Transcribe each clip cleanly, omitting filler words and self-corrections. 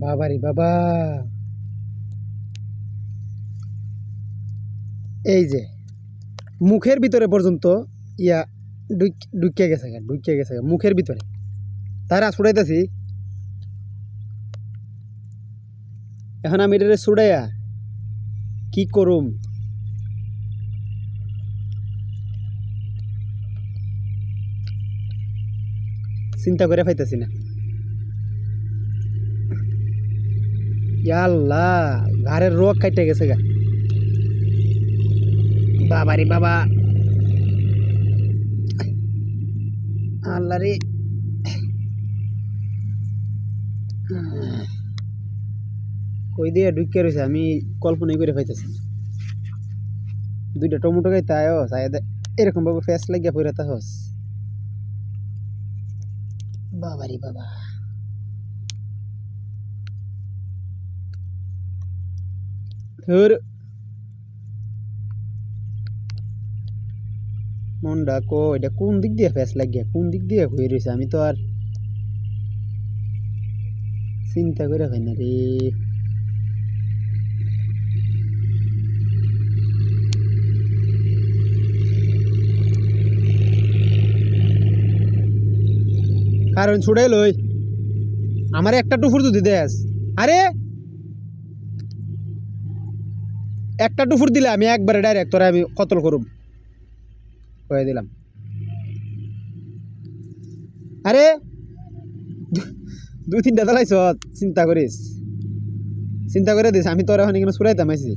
বাবারে বাবা, এই যে মুখের ভিতরে পর্যন্ত ইয়া ঢুকিয়ে গেছে মুখের ভিতরে। তারা ছুড়াইতেছি, এখন আমি এটা ছুড়াইয়া কি করুম? চিন্তা করে পাইতেছি না। আল্লাহ, ঘাড়ের রোগ কাটতে গেছে গা। বাবারে বাবা, আল্লাহ রে। কই দিয়ে ঢুকিয়ে রয়েছে আমি কল্পনাই করে পাইতেছি না। দুইটা টমেটো খাইতে আয়ো সায়দ এরকম ভাবে ফেস লাগিয়া পড়ে তাহস। বাবারে বাবা, ধুর মনটা কো, এটা কোন দিক দিয়ে ফেস লাগিয়া কোন দিক দিয়ে হয়ে রয়েছে আমি তো আর চিন্তা করে পাই না রে। কারণ ছুড়াই লই আমার একটা টুফুর যদি দেস, আরে একটা টুফুর দিলে আমি একবারে ডাইরেক্ট তোরা আমি কতল করুম কয়ে দিলাম। আরে দুই তিনটা দালাইছ, চিন্তা করিস, চিন্তা করে দিস আমি তোর এখন এখানে ছুড়াইতাম আইছি।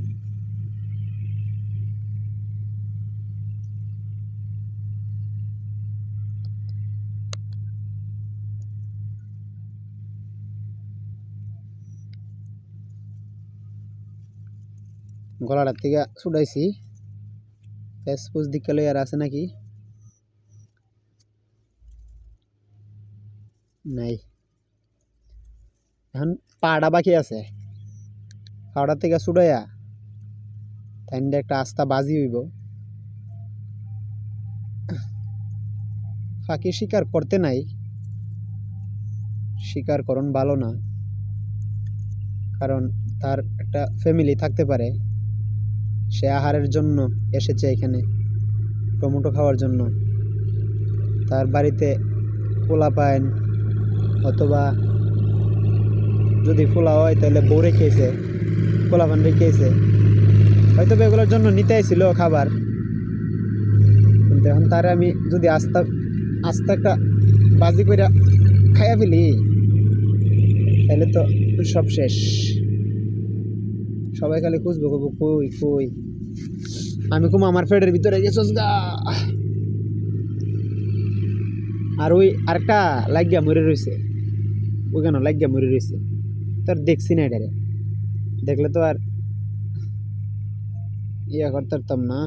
গলাটার থেকে ছুটাইছি, ফেসফুস দিকে লই আর আছে নাকি নাই। এখন পাড়া বাকি আছে, পাড়া থেকে ছুটাইয়া তাই একটা আস্তা বাজি হইব। ফাঁকি স্বীকার করতে নাই, স্বীকার করণ ভালো না, কারণ তার একটা ফ্যামিলি থাকতে পারে। সে আহারের জন্য এসেছে এখানে, টমেটো খাওয়ার জন্য। তার বাড়িতে পোলা পায়েন, অথবা যদি পোলা হয় তাহলে বউ রেখেছে, পোলা পান রেখেছে, হয়তো এগুলোর জন্য নিতে আইছিল খাবার। কিন্তু এখন তারে আমি যদি আস্তা আস্তা একটা বাজি করে খাইয়া ফেলি তাহলে তো সব শেষ। সবাই খালি খুঁজবো, কবো কই কই। আমি কুম আমার পেটের ভিতরে গেছস গা। আর ওই আরেকটা লাগিয়া মরে রয়েছে, ওইখানে লাগিয়া মরে রয়েছে। তোর দেখছি না এটারে, দেখলে তো আর ইয়া করতে পারতাম না।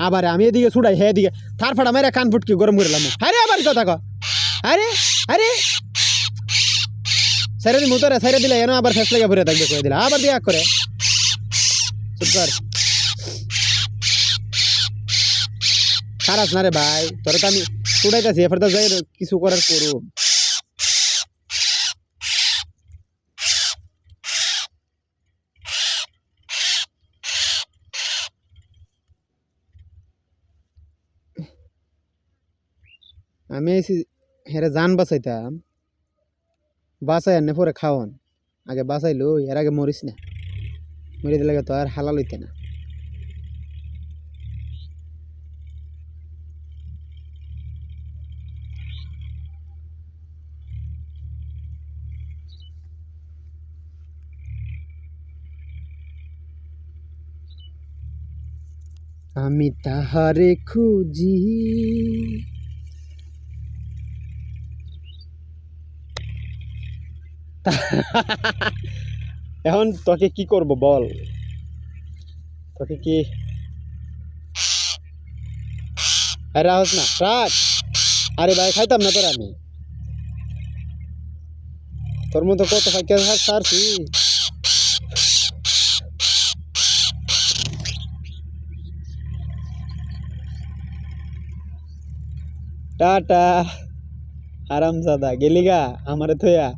আবার আমি এদিকে ছুড়াই, হ্যাঁ এদিকে থার ফাটা মেরে কান ফুটকি গরম করলাম। আরে আবার কথা ক, আরে আরে সাইরে দিন মুতরে সাইরে দিলে এনো আবার ফেস লাগা পড়ে থাকবে কই দিলা আবার দিয়া করে। চুপ কর, খারাপ না রে ভাই, তোরে তো আমি ছুড়াইতেছি, এরপর তো যাই কিছু করার করু। আমি এসি হেরে জান বাঁচাইতাম, বাঁচাই আনে পরে খাওয়ান। আগে বাঁচাইলো, এর আগে মরিস না, মরে দিলে তো আর হালাল হইতে না। আমি তাহারে খুঁজি। এখন তোকে কি করব বল, তোকে কি রাহস না রাখ। আরে ভাই খাইতাম না তোর আমি, তোর মতো কত ফাঁকে সারছি। টাটা। হারামজাদা গেলিগা আমারে থইয়া।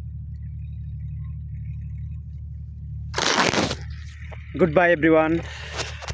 Good bye everyone.